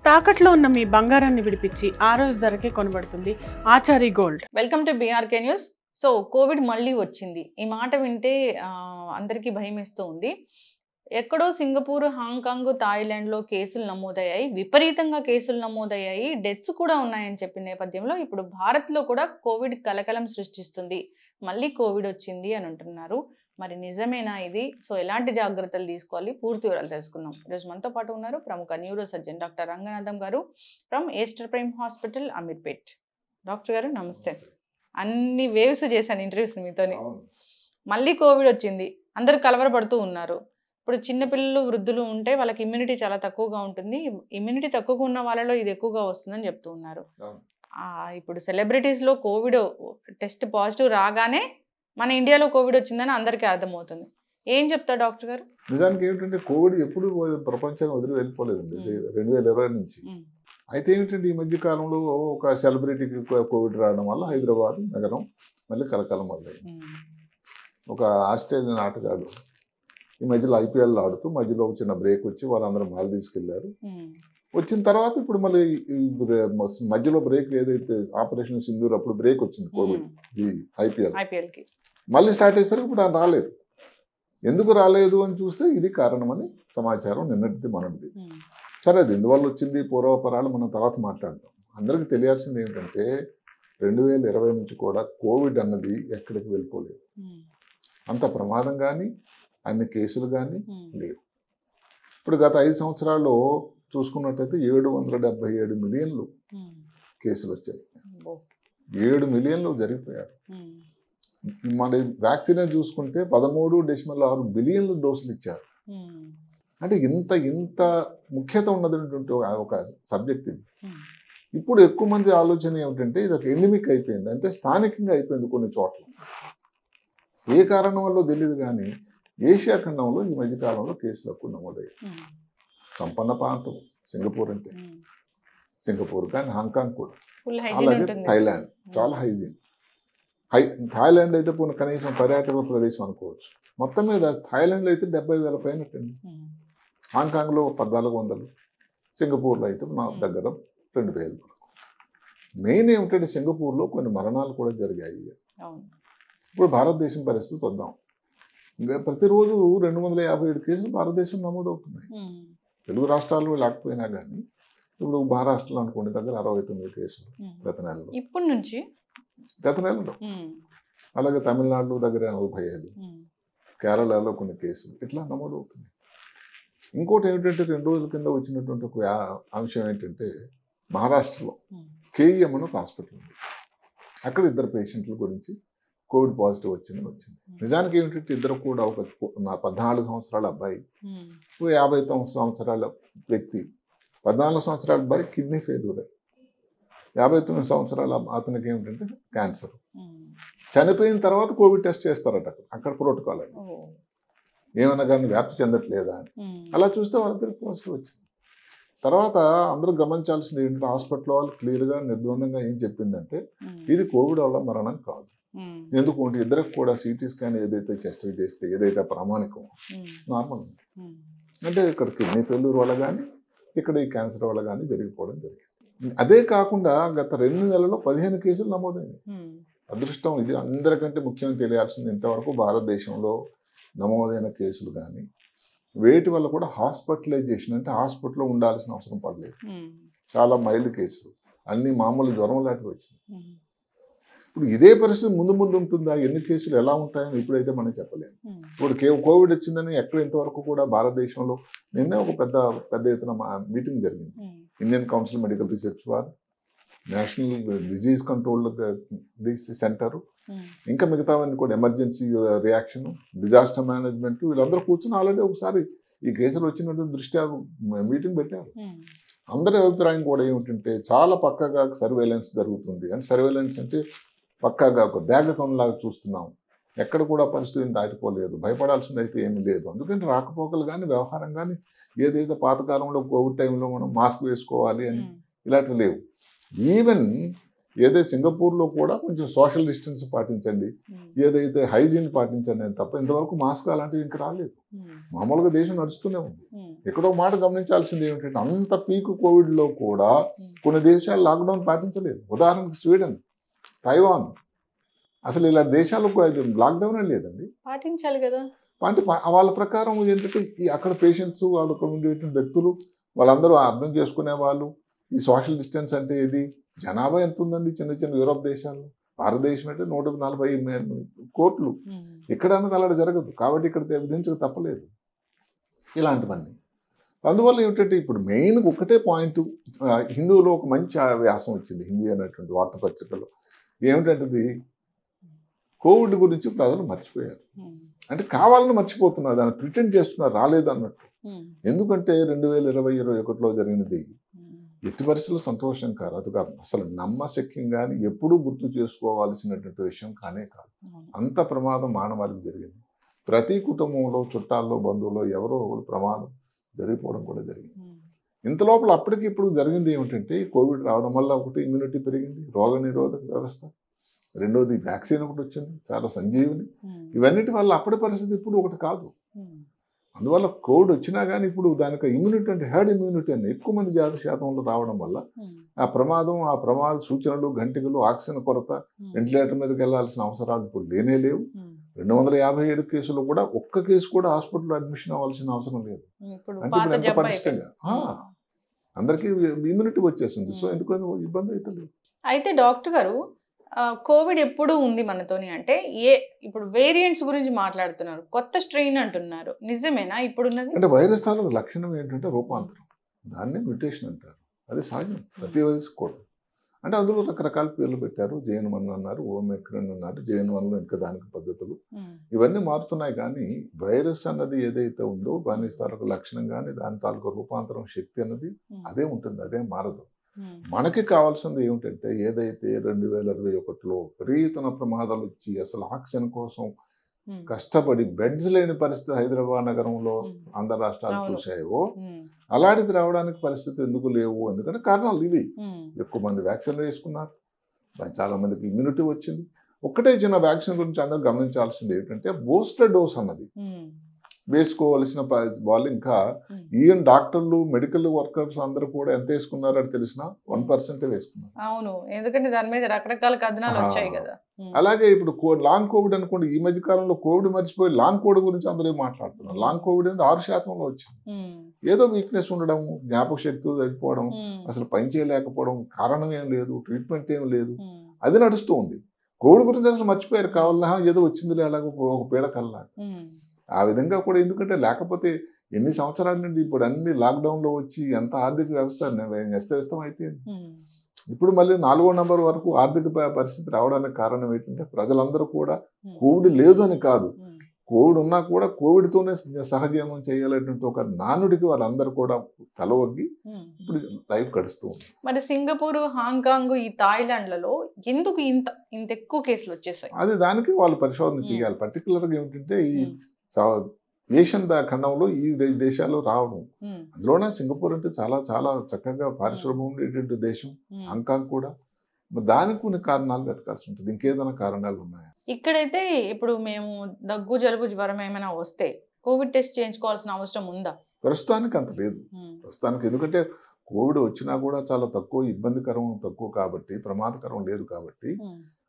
తాకట్లో ఉన్న మీ బంగారాన్ని విడిపించి ఆ రోజు ధరకే కొనబడుతుంది Achari gold. Welcome to BRK news. So covid మళ్ళీ వచ్చింది. ఈ మాట వింటే అందరికీ భయమేస్తూ ఉంది. ఎక్కడో సింగపూర్, హాంకాంగ్, థాయిలాండ్లో కేసులు నమోదయ్యాయి. విపరీతంగా కేసులు నమోదయ్యాయి. డెత్స్ కూడా ఉన్నాయని చెప్పిన నేపథ్యంలో ఇప్పుడు భారత్లో కూడా కోవిడ్ కలకలం సృష్టిస్తుంది. మళ్ళీ కోవిడ్ వచ్చింది అని అంటున్నారు. మరి నిజమేనా ఇది? సో ఎలాంటి జాగ్రత్తలు తీసుకోవాలి? పూర్తి వివరాలు తెలుసుకుందాం. ఈరోజు మనతో పాటు ఉన్నారు ప్రముఖ న్యూరో సర్జన్ డాక్టర్ రంగనాథం గారు from Aster prime hospital, Ameerpet. Doctor గారు నమస్తే. అన్ని వేవ్స్ చేశాను ఇంటర్వ్యూస్ మీతోని. మళ్ళీ కోవిడ్ వచ్చింది, అందరూ కలవరపడుతూ ఉన్నారు. ఇప్పుడు చిన్నపిల్లలు, వృద్ధులు ఉంటే వాళ్ళకి ఇమ్యూనిటీ చాలా తక్కువగా ఉంటుంది. ఇమ్యూనిటీ తక్కువగా ఉన్న వాళ్ళలో ఇది ఎక్కువగా వస్తుందని చెప్తూ ఉన్నారు. ఇప్పుడు సెలబ్రిటీస్లో కోవిడ్ టెస్ట్ పాజిటివ్ రాగానే మన ఇండియాలో కోవిడ్ వచ్చిందని అందరికీ అర్థమవుతుంది. ఏం చెప్తారు డాక్టర్ గారు? నిజానికి ఏమిటంటే కోవిడ్ ఎప్పుడు ప్రపంచాన్ని వదిలి వెళ్ళిపోలేదండి. 2020 నుంచి. అయితే ఏమిటంటే ఈ మధ్య కాలంలో ఒక సెలబ్రిటీకి కోవిడ్ రావడం వల్ల హైదరాబాద్ నగరం మళ్ళీ కలకలం మొదలైంది. ఒక ఆస్ట్రేలియన్ ఆటగాడు ఈ మధ్యలో IPL ఆడుతూ మధ్యలో ఒక చిన్న బ్రేక్ వచ్చి వాళ్ళందరూ మాల్దీవ్స్కి వెళ్ళారు. వచ్చిన తర్వాత ఇప్పుడు మళ్ళీ మధ్యలో బ్రేక్ ఏదైతే ఆపరేషన్ సింధూర్ అప్పుడు బ్రేక్ వచ్చింది కోవిడ్ ఈ IPLకి మళ్ళీ స్టార్ట్ అయ్యేసరికి ఇప్పుడు ఆయన రాలేదు. ఎందుకు రాలేదు అని చూస్తే ఇది కారణమని సమాచారం నిన్నటిది మనటిది. సరే, అది ఎందువల్ల వచ్చింది పూర్వపరాలు మనం తర్వాత మాట్లాడతాం. అందరికీ తెలియాల్సింది ఏంటంటే 2020 నుంచి కూడా కోవిడ్ అన్నది ఎక్కడికి వెళ్ళిపోలేదు. అంత ప్రమాదం కానీ అన్ని కేసులు కానీ లేవు. ఇప్పుడు గత 5 సంవత్సరాల్లో చూసుకున్నట్టయితే 777 మిలియన్లు కేసులు వచ్చాయి. 7 మిలియన్లు జరిగిపోయారు. మన వ్యాక్సిన్ చూసుకుంటే 13.6 బిలియన్లు డోసులు ఇచ్చారు. అంటే ఇంత ముఖ్యత ఉన్నటువంటి ఒక సబ్జెక్ట్ ఇది. ఇప్పుడు ఎక్కువ మంది ఆలోచన ఏమిటంటే ఇది ఒక ఎండమిక్ అయిపోయింది, అంటే స్థానికంగా అయిపోయింది కొన్ని చోట్ల. ఏ కారణం వల్ల తెలియదు కానీ ఏషియా ఖండంలో ఈ మధ్యకాలంలో కేసులు ఎక్కువ నమోదయ్యాయి. సంపన్న ప్రాంతం సింగపూర్ అంటే, సింగపూర్ కానీ హాంకాంగ్ కూడా, అలాగే థాయిలాండ్ చాలా హైజీన్. థాయిలాండ్ అయితే కనీసం పర్యాటక ప్రదేశం అనుకోవచ్చు. మొత్తం మీద థాయిలాండ్లో అయితే 70,000 పైన, హాంకాంగ్లో 1,400, సింగపూర్లో అయితే మా దగ్గర 2,000 వరకు. మెయిన్ ఏమిటంటే సింగపూర్లో కొన్ని మరణాలు కూడా జరిగాయి. ఇప్పుడు భారతదేశం పరిస్థితి వద్దాం. ఇంకా ప్రతిరోజు 257 కేసులు భారతదేశం నమోదవుతున్నాయి. తెలుగు రాష్ట్రాల్లో లేకపోయినా కానీ ఇప్పుడు మహారాష్ట్రలో అనుకోండి దగ్గర 69 కేసులు గత నెలలో, ఇప్పటి నుంచి గత నెలలో. అలాగే తమిళనాడు దగ్గర 45, కేరళలో కొన్ని కేసులు ఇట్లా నమోదవుతున్నాయి. ఇంకోటి ఏమిటంటే 2 రోజుల కింద వచ్చినటువంటి ఒక అంశం ఏంటంటే మహారాష్ట్రలో KEM అని ఒక హాస్పిటల్ ఉంది. అక్కడ 2 పేషెంట్ల గురించి కోవిడ్ పాజిటివ్ వచ్చింది. నిజానికి ఏమిటంటే ఇద్దరు కూడా ఒక 14 సంవత్సరాల అబ్బాయి, 59 సంవత్సరాల వ్యక్తి. 14 సంవత్సరాల అబ్బాయి కిడ్నీ ఫెయిల్యూర్ అయ్యి, 59 సంవత్సరాల అతనికి ఏమిటంటే క్యాన్సర్. చనిపోయిన తర్వాత కోవిడ్ టెస్ట్ చేస్తారట అక్కడ ప్రోటోకాల్ అని, ఏమన్నా కానీ వ్యాప్తి చెందట్లేదా అని. అలా చూస్తే వాళ్ళిద్దరికి పాజిటివ్ వచ్చింది. తర్వాత అందరూ గమనించాల్సింది ఏంటంటే హాస్పిటల్ వాళ్ళు క్లియర్గా నిర్ద్వందంగా ఏం చెప్పిందంటే ఇది కోవిడ్ వల్ల మరణం కాదు. ఎందుకంటే ఇద్దరికి కూడా CT స్కాన్ ఏదైతే చెస్ట్ చేస్తే ఏదైతే ప్రామాణికం నార్మల్ ఉంది. అంటే ఇక్కడ కిడ్నీ ఫెయిల్యూర్ వల్ల కానీ ఇక్కడ ఈ క్యాన్సర్ వల్ల కానీ జరిగిపోవడం జరిగింది. అదే కాకుండా గత 2 నెలల్లో 15 కేసులు నమోదైంది. అదృష్టం ఇది అందరికంటే ముఖ్యంగా తెలియాల్సింది, ఇంతవరకు భారతదేశంలో నమోదైన కేసులు కానీ వేటి వల్ల కూడా హాస్పిటలైజేషన్ అంటే హాస్పిటల్లో ఉండాల్సిన అవసరం పడలేదు. చాలా మైల్డ్ కేసులు, అన్ని మామూలు జ్వరం లాంటివి వచ్చింది. ఇప్పుడు ఇదే పరిస్థితి ముందు ఉంటుందా, ఎన్ని కేసులు ఎలా ఉంటాయని ఇప్పుడైతే మనం చెప్పలేము. ఇప్పుడు కోవిడ్ వచ్చిందని ఎక్కడ ఇంతవరకు కూడా భారతదేశంలో నిన్నే ఒక పెద్ద ఎత్తున మీటింగ్ జరిగింది. ఇండియన్ కౌన్సిల్ మెడికల్ రీసెర్చ్ వారు, నేషనల్ డిజీజ్ కంట్రోల్ సెంటర్, ఇంకా మిగతావన్నీ కూడా ఎమర్జెన్సీ రియాక్షన్, డిజాస్టర్ మేనేజ్మెంట్, వీళ్ళందరూ కూర్చొని ఆల్రెడీ ఒకసారి ఈ కేసులు వచ్చినటువంటి దృష్ట్యా మీటింగ్ పెట్టారు. అందరి అభిప్రాయం కూడా ఏమిటంటే చాలా పక్కగా సర్వేలెన్స్ జరుగుతుంది. అంటే సర్వేలెన్స్ అంటే పక్కాగా ఒక లాగా చూస్తున్నాం, ఎక్కడ కూడా పరిస్థితిని దాటిపోలేదు, భయపడాల్సింది అయితే ఏమీ లేదు. అందుకంటే రాకపోకలు కానీ వ్యవహారం కానీ ఏదైతే పాతకాలంలో కోవిడ్ టైంలో మనం మాస్క్ వేసుకోవాలి అని ఇలాంటివి లేవు. ఈవెన్ ఏదైతే సింగపూర్లో కూడా కొంచెం సోషల్ డిస్టెన్స్ పాటించండి, ఏదైతే హైజీన్ పాటించండి అని తప్ప ఇంతవరకు మాస్క్ అలాంటివి ఇంకా రాలేదు. మామూలుగా దేశం నడుస్తూనే ఉంది. ఎక్కడో మాట గమనించాల్సింది ఏమిటంటే అంత పీక్ కోవిడ్లో కూడా కొన్ని దేశాలు లాక్డౌన్ పాటించలేదు. ఉదాహరణకి స్వీడన్, తైవాన్, అసలు ఇలాంటి దేశాలకు లాక్డౌనే లేదండి. పాటించాలి కదా. అంటే వాళ్ళ ప్రకారం ఏంటంటే అక్కడ పేషెంట్స్, వాళ్ళ ఉండేటువంటి వ్యక్తులు వాళ్ళందరూ అర్థం చేసుకునే వాళ్ళు. ఈ సోషల్ డిస్టెన్స్ అంటే ఇది, జనాభా ఎంత ఉందండి చిన్న చిన్న యూరోప్ దేశాల్లో. భారతదేశం అంటే 140 కోట్లు. ఇక్కడ అన్నది అలా జరగదు. కాబట్టి ఇక్కడ విధించక తప్పలేదు ఇలాంటివన్నీ. అందువల్ల ఏమిటంటే ఇప్పుడు మెయిన్ ఒకటే పాయింట్, హిందువులో ఒక మంచి వ్యాసం వచ్చింది హిందీ అనేటువంటి వార్తాపత్రికలో. ఏమిటంటే కోవిడ్ గురించి ప్రజలు మర్చిపోయారు. అంటే కావాలని మర్చిపోతున్నారు, దాన్ని ప్రిటెండ్ చేస్తున్నారు రాలేదు అన్నట్టు. ఎందుకంటే 2020-21లో జరిగినది ఎట్టి పరిస్థితుల్లో సంతోషం కాదు. అది కాదు అసలు నమ్మశక్యం కానీ ఎప్పుడూ గుర్తు చేసుకోవాల్సినటువంటి విషయం కానే కాదు. అంత ప్రమాదం మానవాళికి జరిగింది. ప్రతి కుటుంబంలో, చుట్టాల్లో, బంధువుల్లో ఎవరో ఒకరు ప్రమాదం జరిగిపోవడం కూడా జరిగింది. ఇంత లోపల అప్పటికి ఇప్పుడు జరిగింది ఏమిటంటే కోవిడ్ రావడం వల్ల ఒకటి ఇమ్యూనిటీ పెరిగింది, రోగ నిరోధక వ్యవస్థ, రెండోది వ్యాక్సిన్ ఒకటి వచ్చింది, చాలా సంజీవిని. ఇవన్నిటి వల్ల అప్పటి పరిస్థితి ఇప్పుడు ఒకటి కాదు. అందువల్ల కోవిడ్ వచ్చినా కానీ ఇప్పుడు దానికి ఇమ్యూనిటీ అంటే హెర్డ్ ఇమ్యూనిటీ అని ఎక్కువ మంది శాతంలో రావడం వల్ల ఆ ప్రమాద సూచనలు, గంటికలు, ఆక్సిజన్ కొరత, వెంటిలేటర్ మీదకి వెళ్లాల్సిన అవసరాలు ఇప్పుడు లేనే లేవు. 257 కేసులు కూడా ఒక్క కేసు కూడా హాస్పిటల్లో అడ్మిషన్ అవ్వాల్సిన అవసరం లేదు. అంటే ఎంత పటిష్టంగా అందరికీ ఇమ్యూనిటీ వచ్చేసింది. సో ఎందుకని ఇబ్బంది అయితే లేదు. అయితే డాక్టర్ గారు కోవిడ్ ఎప్పుడు ఉంది మనతోని అంటే ఇప్పుడు వేరియంట్స్ గురించి మాట్లాడుతున్నారు, కొత్త స్ట్రెయిన్ అంటున్నారు, నిజమేనా ఇప్పుడున్నది? అంటే వైరస్ తాలూకు లక్షణం ఏంటంటే రూపాంతరం, దాన్ని మ్యూటేషన్ అంటారు. అది సహజం ప్రతి వైరస్ కూడా. అంటే అందులో రకరకాల పేర్లు పెట్టారు. JN.1 అన్నారు, ఓమిక్రాన్ అన్నారు, JN.1లో ఇంకా దానికి పద్ధతులు ఇవన్నీ మారుతున్నాయి. కానీ వైరస్ అన్నది ఏదైతే ఉందో దాని తాలూకు లక్షణం కానీ దాని తాలూకు రూపాంతరం శక్తి అన్నది అదే ఉంటుంది, అదే మారదు. మనకి కావాల్సింది ఏమిటంటే ఏదైతే 2021లో విపరీతన ప్రమాదాలు వచ్చి అసలు ఆక్సిజన్ కోసం కష్టపడి బెడ్స్ లేని పరిస్థితి హైదరాబాద్ నగరంలో ఆంధ్ర రాష్ట్రాలు చూసాయో అలాంటిది రావడానికి పరిస్థితి ఎందుకు లేవు? ఎందుకంటే కారణాలు ఇవి. ఎక్కువ మంది వ్యాక్సిన్లు వేసుకున్నారు, చాలా మందికి ఇమ్యూనిటీ వచ్చింది. ఒక్కటే చిన్న వ్యాక్సిన్ గురించి అందరూ గమనించాల్సింది ఏంటంటే బూస్టర్ డోస్ అన్నది వేసుకోవాల్సిన వాళ్ళు ఇంకా ఈవెన్ డాక్టర్లు, మెడికల్ వర్కర్స్ అందరూ కూడా ఎంత వేసుకున్నారో అది తెలిసిన 1% వేసుకున్నారు. అవును, ఎందుకంటే దాని మీద రకరకాల కథనాలు వచ్చాయి కదా. అలాగే ఇప్పుడు లాంగ్ కోవిడ్ అనుకోండి, ఈ మధ్య కాలంలో కోవిడ్ మర్చిపోయి లాంగ్ కోవిడ్ గురించి అందరూ మాట్లాడుతున్నారు. లాంగ్ కోవిడ్ అనేది 6%లో వచ్చింది. ఏదో వీక్నెస్ ఉండడం, జ్ఞాపక శక్తి తగ్గిపోవడం, అసలు పని చేయలేకపోవడం, కారణం ఏం లేదు, ట్రీట్మెంట్ ఏం లేదు, అది నడుస్తూ ఉంది. కోవిడ్ గురించి అసలు మర్చిపోయారు. కావాలన్నా ఏదో వచ్చింది అలాగ ఒక పీడకల్లా ఆ విధంగా కూడా. ఎందుకంటే లేకపోతే ఎన్ని సంవత్సరాల నుండి ఇప్పుడు అన్ని లాక్డౌన్లో వచ్చి ఎంత ఆర్థిక వ్యవస్థ అస్తవ్యస్తం అయిపోయింది. ఇప్పుడు మళ్ళీ 4వ నంబర్ వరకు ఆర్థిక పరిస్థితి రావడానికి కారణం ఏంటంటే ప్రజలందరూ కూడా కోవిడ్ లేదు అని కాదు, కోవిడ్ ఉన్నా కూడా కోవిడ్తోనే సహజీవనం చేయాలనేటువంటి ఒక నానుడికి వాళ్ళందరూ కూడా తల వగ్గి ఇప్పుడు లైఫ్ గడుస్తూ ఉంది. మరి సింగపూర్, హాంకాంగ్, ఈ థాయిలాండ్లలో ఎందుకు ఇంత ఎక్కువ కేసులు వచ్చేసాయి? అది దానికి వాళ్ళు పరిశోధన చేయాలి. పర్టికులర్గా ఏమిటంటే ఈ ఏషియన్ ఖండంలో ఈ దేశాలు రావడం, అందులోనే సింగపూర్ అంటే చాలా చాలా చక్కగా పారిశ్రామిక ఉండేటువంటి దేశం, హాంకాంగ్ కూడా. దానికి కొన్ని కారణాలు వెతకాల్సి ఉంటుంది. ఇంకేదైనా కారణాలు ఉన్నాయా? ఇక్కడైతే ఇప్పుడు మేము దగ్గు, జలుబు, జ్వరం ఏమైనా వస్తే కోవిడ్ టెస్ట్ చేయించుకోవాల్సిన అవసరం ఉందా? ప్రస్తుతానికి అంత లేదు. ప్రస్తుతానికి ఎందుకంటే కోవిడ్ వచ్చినా కూడా చాలా తక్కువ, ఇబ్బందికరం తక్కువ కాబట్టి, ప్రమాదకరం లేదు కాబట్టి.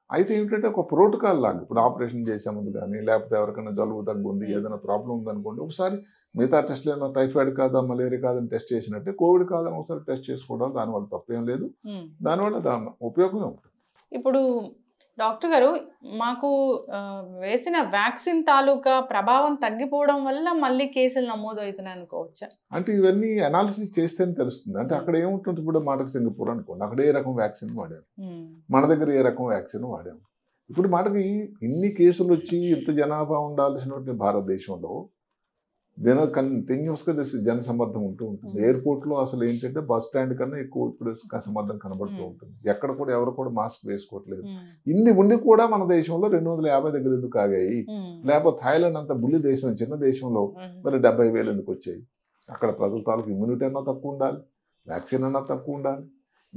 అయితే ఏమిటంటే ఒక ప్రోటోకాల్ లాగా ఇప్పుడు ఆపరేషన్ చేసే ముందు కానీ లేకపోతే ఎవరికైనా జలుబు దగ్గు ఉంది, ఏదైనా ప్రాబ్లం ఉందనుకోండి, ఒకసారి మిగతా టెస్ట్లు ఏమైనా టైఫాయిడ్ కాదా, మలేరియా కాదని టెస్ట్ చేసినట్టే కోవిడ్ కాదని ఒకసారి టెస్ట్ చేసుకోవడం దానివల్ల తప్పేం లేదు, దానివల్ల ఉపయోగమే ఉంటుంది. ఇప్పుడు డాక్టర్ గారు మాకు వేసిన వ్యాక్సిన్ తాలూకా ప్రభావం తగ్గిపోవడం వల్ల మళ్ళీ కేసులు నమోదు అవుతున్నాయి అనుకోవచ్చా? అంటే ఇవన్నీ అనాలిసిస్ చేస్తేనే తెలుస్తుంది. అంటే అక్కడ ఏముంటుంది, ఇప్పుడు మాటకు సింగపూర్ అనుకోండి, అక్కడ ఏ రకం వ్యాక్సిన్ వాడారు, మన దగ్గర ఏ రకం వ్యాక్సిన్ వాడాము. ఇప్పుడు మనకి ఇన్ని కేసులు వచ్చి ఇంత జనాభా ఉండాల్సినటువంటి భారతదేశంలో కంటిన్యూస్గా జనసమ్మర్దం ఉంటూ ఉంటుంది. ఎయిర్పోర్ట్లో అసలు ఏంటంటే బస్ స్టాండ్ కన్నా ఎక్కువ ఇప్పుడు సమ్మర్దం కనబడుతూ ఉంటుంది. ఎక్కడ కూడా ఎవరు కూడా మాస్క్ వేసుకోవట్లేదు. ఇన్ని ఉండి కూడా మన దేశంలో 250 దగ్గర ఎందుకు ఆగాయి? లేకపోతే థాయిలాండ్ అంత బుల్లి దేశం, చిన్న దేశంలో మరి 70,000 ఎందుకు వచ్చాయి? అక్కడ ప్రజల తాలూకు ఇమ్యూనిటీ అన్నా తక్కువ ఉండాలి, వ్యాక్సిన్ అన్నా తక్కువ ఉండాలి.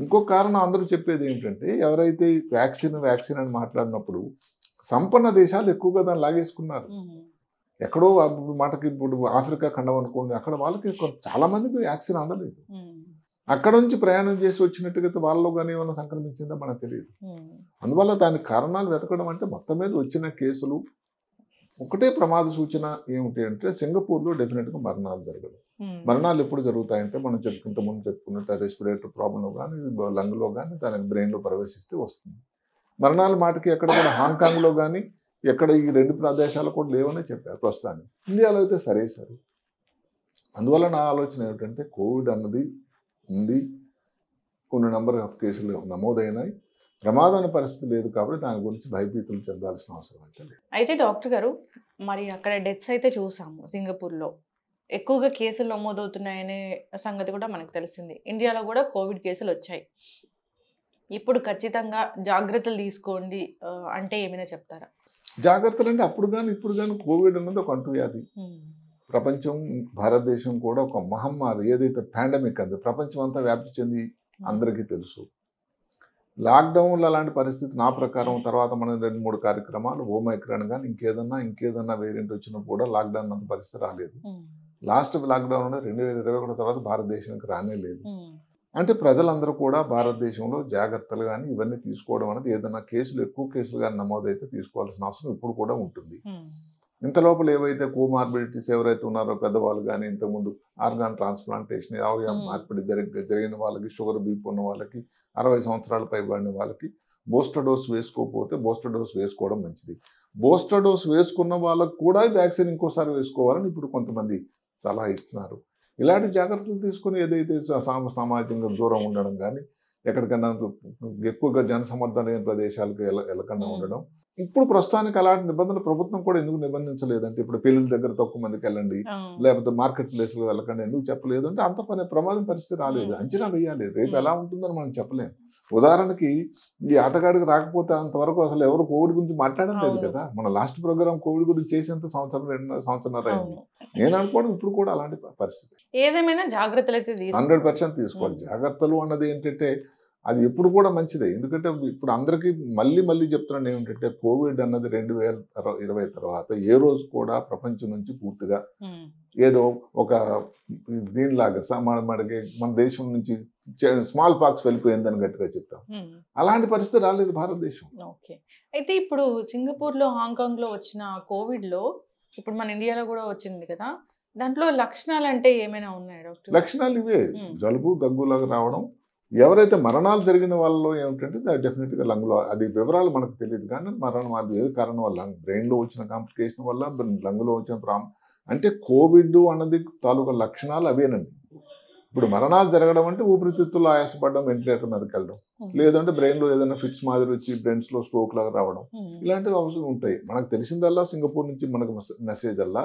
ఇంకొక కారణం అందరూ చెప్పేది ఏంటంటే ఎవరైతే వ్యాక్సిన్ అని మాట్లాడినప్పుడు సంపన్న దేశాలు ఎక్కువగా దాన్ని లాగేసుకున్నారు. ఎక్కడో మాటకి ఇప్పుడు ఆఫ్రికా ఖండం అనుకోండి, అక్కడ వాళ్ళకి చాలా మందికి వ్యాక్సిన్ అందలేదు. అక్కడ నుంచి ప్రయాణం చేసి వచ్చినట్టుగా వాళ్ళలో కానీ ఏమైనా సంక్రమించిందో మనకు తెలియదు. అందువల్ల దానికి కారణాలు వెతకడం అంటే మొత్తం మీద వచ్చిన కేసులు ఒకటే ప్రమాద సూచన ఏమిటి అంటే సింగపూర్లో డెఫినెట్గా మరణాలు జరగదు. మరణాలు ఎప్పుడు జరుగుతాయంటే మనం ఇంతకుముందు చెప్పుకున్నట్టు రెస్పిరేటరీ ప్రాబ్లంలో కానీ లంగ్లో కానీ దానికి బ్రెయిన్లో ప్రవేశిస్తే వస్తుంది. మరణాల మాటకి ఎక్కడ కూడా హాంకాంగ్లో కానీ ఎక్కడ ఈ 2 ప్రదేశాలు కూడా లేవనే చెప్పారు ప్రస్తుతానికి. ఇండియాలో అయితే సరే. అందువల్ల నా ఆలోచన ఏమిటంటే కోవిడ్ అన్నది ఉంది, కొన్ని నెంబర్ ఆఫ్ కేసులు నమోదైనాయి, ప్రమాదమైన పరిస్థితి లేదు కాబట్టి దాని గురించి భయభీతులు చెందాల్సిన అవసరం అయితే లేదు. అయితే డాక్టర్ గారు మరి అక్కడ డెత్స్ అయితే చూసాము, సింగపూర్లో ఎక్కువగా కేసులు నమోదవుతున్నాయనే సంగతి కూడా మనకు తెలిసింది. ఇండియాలో కూడా కోవిడ్ కేసులు వచ్చాయి. ఇప్పుడు ఖచ్చితంగా జాగ్రత్తలు తీసుకోండి అంటే ఏమైనా చెప్తారా? జాగ్రత్తలు అంటే అప్పుడు కానీ ఇప్పుడు కానీ కోవిడ్ అన్నది ఒక అంటువ్యాధి. ప్రపంచం, భారతదేశం కూడా ఒక మహమ్మారి, ఏదైతే పాండమిక్ అది ప్రపంచం అంతా వ్యాప్తి చెంది అందరికీ తెలుసు. లాక్డౌన్లు అలాంటి పరిస్థితి నా ప్రకారం తర్వాత మనం 2-3 కార్యక్రమాలు ఓమైక్రాన్ కానీ ఇంకేదన్నా వేరియంట్ వచ్చినప్పుడు కూడా లాక్డౌన్ అంత పరిస్థితి రాలేదు. లాస్ట్ లాక్డౌన్ అనేది 2021 తర్వాత భారతదేశానికి రానే లేదు. అంటే ప్రజలందరూ కూడా భారతదేశంలో జాగ్రత్తలు కానీ ఇవన్నీ తీసుకోవడం అనేది ఏదైనా ఎక్కువ కేసులు కానీ నమోదైతే తీసుకోవాల్సిన అవసరం ఇప్పుడు కూడా ఉంటుంది. ఇంత లోపల ఏవైతే కోమార్బిడిటీస్ ఎవరైతే ఉన్నారో పెద్దవాళ్ళు కానీ ఇంతకుముందు ఆర్గాన్ ట్రాన్స్ప్లాంటేషన్ అవయవ మార్పిడి జరిగిన వాళ్ళకి, షుగర్ బీపీ ఉన్న వాళ్ళకి, 60 సంవత్సరాలు పైబడిన వాళ్ళకి బూస్టర్ డోస్ వేసుకోకపోతే బూస్టర్ డోస్ వేసుకోవడం మంచిది. బూస్టర్ డోస్ వేసుకున్న వాళ్ళకు కూడా వ్యాక్సిన్ ఇంకోసారి వేసుకోవాలని ఇప్పుడు కొంతమంది సలహా ఇస్తున్నారు. ఇలాంటి జాగ్రత్తలు తీసుకుని ఏదైతే సామాజికంగా దూరం ఉండడం కానీ, ఎక్కడికన్నా ఎక్కువగా జనసమర్థన లేని ప్రదేశాలకు వెళ్ళకుండా ఉండడం. ఇప్పుడు ప్రస్తుతానికి అలాంటి నిబంధనలు ప్రభుత్వం కూడా ఎందుకు నిబంధించలేదంటే, ఇప్పుడు పెళ్లిల దగ్గర తక్కువ మందికి వెళ్ళండి, లేకపోతే మార్కెట్ ప్లేస్లో వెళ్ళకండి ఎందుకు చెప్పలేదు అంటే అంత ప్రమాదం పరిస్థితి రాలేదు. అంచనా వేయాలి, రేపు ఎలా ఉంటుందని మనం చెప్పలేము. ఉదాహరణకి ఈ ఆటగాడికి రాకపోతే అంతవరకు అసలు ఎవరు కోవిడ్ గురించి మాట్లాడలేదు కదా. మన లాస్ట్ ప్రోగ్రామ్ కోవిడ్ గురించి చేసేంత 2.5 అయింది. నేను అనుకోవడం ఇప్పుడు కూడా అలాంటి పరిస్థితి. ఏదేమైనా జాగ్రత్తలు అయితే 100% తీసుకోవాలి. జాగ్రత్తలు అన్నది ఏంటంటే అది ఎప్పుడు కూడా మంచిదే. ఎందుకంటే ఇప్పుడు అందరికీ మళ్ళీ చెప్తున్నాను ఏమిటంటే కోవిడ్ అన్నది 2020 తర్వాత ఏ రోజు కూడా ప్రపంచం నుంచి పూర్తిగా ఏదో ఒక దీనిలాగా మనకి మన దేశం నుంచి స్మాల్ పాక్స్ వెళ్ళిపోయిందని గట్టిగా చెప్తాం. అలాంటి పరిస్థితి రాలేదు భారతదేశం. ఓకే. అయితే ఇప్పుడు సింగపూర్లో, హాంకాంగ్లో వచ్చిన కోవిడ్లో ఇప్పుడు మన ఇండియాలో కూడా వచ్చింది కదా, దాంట్లో లక్షణాలు అంటే ఏమైనా ఉన్నాయా డాక్టర్? లక్షణాలు ఇవే, జలుబు దగ్గులాగా రావడం. ఎవరైతే మరణాలు జరిగిన వాళ్ళలో ఏమిటంటే డెఫినెట్గా లంగ్లో, అది వివరాలు మనకు తెలియదు కానీ మరణం ఏది కారణం వల్ల, బ్రెయిన్లో వచ్చిన కాంప్లికేషన్ వల్ల, లంగ్లో వచ్చిన అంటే కోవిడ్ అన్నది తాలూకా లక్షణాలు అవేనండి. ఇప్పుడు మరణాలు జరగడం అంటే ఊపిరితిత్తులు ఆయాసపడడం, వెంటిలేటర్ మీదకి వెళ్ళడం, లేదంటే బ్రెయిన్లో ఏదైనా ఫిట్స్ మాదిరి వచ్చి బ్రెయిన్స్లో స్ట్రోక్ లాగా రావడం, ఇలాంటివి అవసరం ఉంటాయి. మనకు తెలిసిందల్లా సింగపూర్ నుంచి మనకు మెసేజ్ అల్లా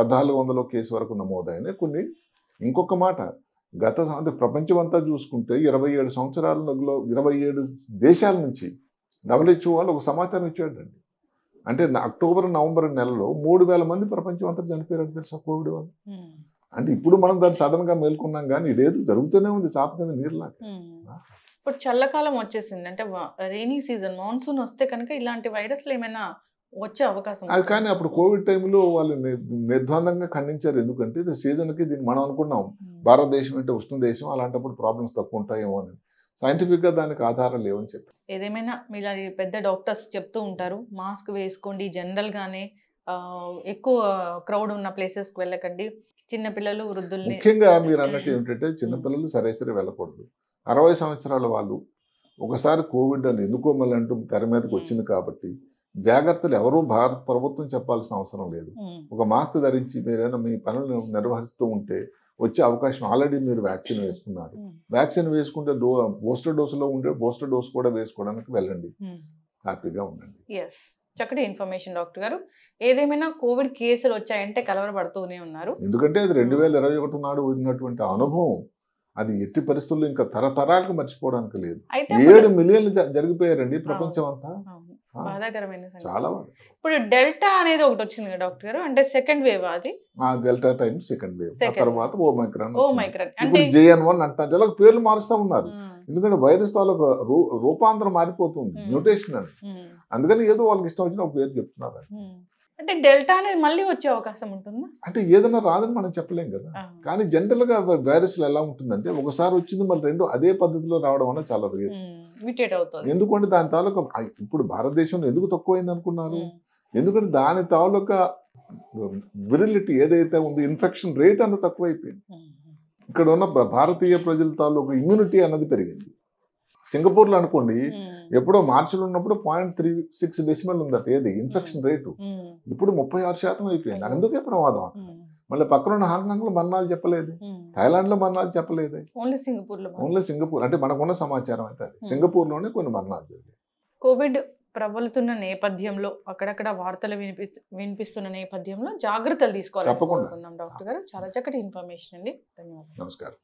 1400 కేసు వరకు నమోదైన కొన్ని. ఇంకొక మాట, అంటే ప్రపంచం అంతా చూసుకుంటే 27 సంవత్సరాలలో 27 దేశాల నుంచి WHO వాళ్ళు ఒక సమాచారం ఇచ్చాడండి. అంటే అక్టోబర్, నవంబర్ నెలలో 3000 మంది ప్రపంచం అంతా చనిపోయారు తెలుసా కోవిడ్ వల్ల. అంటే ఇప్పుడు మనం దాన్ని సడన్ గా మేల్కొన్నాం కానీ ఇదేదో జరుగుతూనే ఉంది చాప కింద నీరులాగా. ఇప్పుడు చల్లకాలం వచ్చేసింది, అంటే రెయినీ సీజన్, మాన్సూన్ వస్తే కనుక ఇలాంటి వైరస్లు ఏమైనా వచ్చే అవకాశం అది. కానీ అప్పుడు కోవిడ్ టైంలో వాళ్ళు నిర్ద్వందంగా ఖండించారు. ఎందుకంటే ఇది సీజన్కి దీన్ని మనం అనుకున్నాం భారతదేశం అంటే ఉష్ణ దేశం, అలాంటప్పుడు ప్రాబ్లమ్స్ తక్కువ ఉంటాయేమో అని. సైంటిఫిక్గా దానికి ఆధారం లేవని చెప్పారు. ఏదేమైనా మీలా పెద్ద డాక్టర్స్ చెప్తూ ఉంటారు, మాస్క్ వేసుకోండి, జనరల్గానే ఎక్కువ క్రౌడ్ ఉన్న ప్లేసెస్కి వెళ్ళకండి, చిన్నపిల్లలు, వృద్ధుల్ని. ముఖ్యంగా మీరు అన్నట్టు ఏమిటంటే చిన్నపిల్లలు సరే వెళ్ళకూడదు. 60 సంవత్సరాల వాళ్ళు ఒకసారి కోవిడ్ అని ఎందుకో మళ్ళీ అంటూ తెర మీదకి వచ్చింది కాబట్టి జాగ్రత్తలు ఎవరూ భారత ప్రభుత్వం చెప్పాల్సిన అవసరం లేదు. ఒక మాస్క్ ధరించి మీరైనా మీ పనులు నిర్వహిస్తూ ఉంటే వచ్చే అవకాశం, ఆల్రెడీ మీరు వ్యాక్సిన్ వేసుకున్నారు, వ్యాక్సిన్ వేసుకుంటే బూస్టర్ డోసులో ఉండే బూస్టర్ డోస్ కూడా వేసుకోవడానికి వెళ్ళండి, హ్యాపీగా ఉండండి. చక్కటి ఇన్ఫర్మేషన్ డాక్టర్ గారు. ఏదేమైనా కోవిడ్ కేసులు వచ్చాయంటే కలవరపడుతూనే ఉన్నారు. ఎందుకంటే అది 2021 నాడు ఉన్నటువంటి అనుభవం అది ఎట్టి పరిస్థితుల్లో ఇంకా తరతరాలకు మర్చిపోవడానికి లేదు. 7 మిలియన్లు జరిగిపోయారండి ప్రపంచం అంతా. బాధాకరమైన చాలా. ఇప్పుడు డెల్టా అనేది ఒకటి వచ్చింది కదా డాక్టర్ గారు, అంటే సెకండ్ వేవ్. అది డెల్టా టైమ్ సెకండ్ వేవ్, తర్వాత ఓమైక్రాన్. అంటే JN1 అంటారు, పేర్లు మారుస్తూ ఉన్నారు. ఎందుకంటే వైరస్ తాలూకు రూపాంతరం మారిపోతుంది, మ్యూటేషన్ అని. అందుకని ఏదో వాళ్ళకి ఇష్టం వచ్చిన ఒక పేరు చెప్తున్నారు. అంటే డెల్టా అనేది మళ్ళీ వచ్చే అవకాశం ఉంటుందా? అంటే ఏదైనా రాదని మనం చెప్పలేం కదా. కానీ జనరల్ గా వైరస్లు ఎలా ఉంటుందంటే ఒకసారి వచ్చింది మళ్ళీ రెండు అదే పద్ధతిలో రావడం వల్ల చాలా రేర్. మ్యూటేట్ అవుతుంది. ఎందుకంటే దాని తాలూకా ఇప్పుడు భారతదేశంలో ఎందుకు తక్కువైంది అనుకున్నారు? ఎందుకంటే దాని తాలూకా విరిలిటీ ఏదైతే ఉందో, ఇన్ఫెక్షన్ రేట్ అన్నది తక్కువైపోయింది. ఇక్కడ ఉన్న భారతీయ ప్రజల తాలూకు ఇమ్యూనిటీ అన్నది పెరిగింది. సింగపూర్లో అనుకోండి, ఎప్పుడో మార్చిలో ఉన్నప్పుడు 0.36 డెసిమల్ ఉందట ఏది ఇన్ఫెక్షన్ రేటు. ఇప్పుడు 36% అయిపోయింది. అందుకే ప్రమాదం. మళ్ళీ పక్కన ఉన్న హాంకాంగ్లో మరణాలు చెప్పలేదు, థాయిలాండ్లో మరణాలు చెప్పలేదు, ఓన్లీ సింగపూర్. అంటే మనకున్న సమాచారం అయితే అది సింగపూర్లోనే కొన్ని మరణాలు జరిగాయి. కోవిడ్ ప్రబలుతున్న నేపథ్యంలో అక్కడక్కడ వార్తలు వినిపిస్తున్న నేపథ్యంలో జాగ్రత్తలు తీసుకోవాలి. తప్పకుండా డాక్టర్ గారు చాలా చక్కటి ఇన్ఫర్మేషన్ అండి. ధన్యవాదాలు. నమస్కారం.